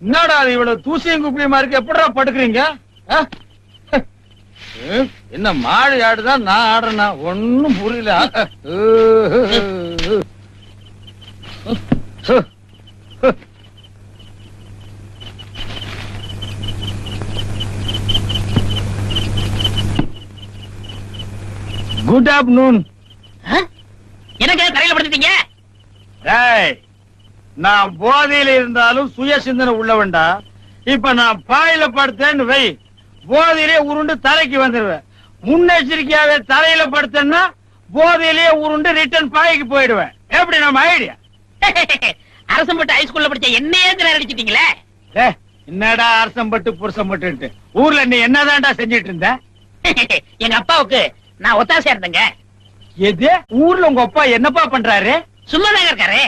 என்னடா அது இவ்வளவு தூசியும் குப்பியுமா இருக்கு? எப்படிடா படுக்கிறீங்க? என்ன மாடு ஆடுதான், நான் ஆடுறேன்னா ஒன்னும் புரியல. Good afternoon. எனக்கு தரையில படுத்துட்டீங்க? நான் போதையில இருந்தாலும் சுய சிந்தனை உள்ளவன்டா. இப்ப நான் பாயில படுத்தேன்னு வை, போதையிலே உருண்டு தலைக்கு வந்துடுவேன். முன்னெச்சரிக்கையாவே தரையில படுத்தேன்னா போதையிலேயே உருண்டு ரிட்டர்ன் பாய்க்கு போயிடுவேன். எப்படி நம்ம ஐடியா? அரசம்பட்டு ஹைஸ்கூல்ல படிச்ச என்னையே அடிச்சிட்டீங்களே. என்னடா அரசம்பட்டு புருஷம்பட்டு ஊர்ல நீ என்னதான்டா செஞ்சிட்டு இருந்த? எங்க அப்பாவுக்கு நான் ஒத்தாசையா இருந்தேங்க. எது? ஊர்ல உங்க அப்பா என்னப்பா பண்றாரு? சும்மாதாங்க இருக்காரு.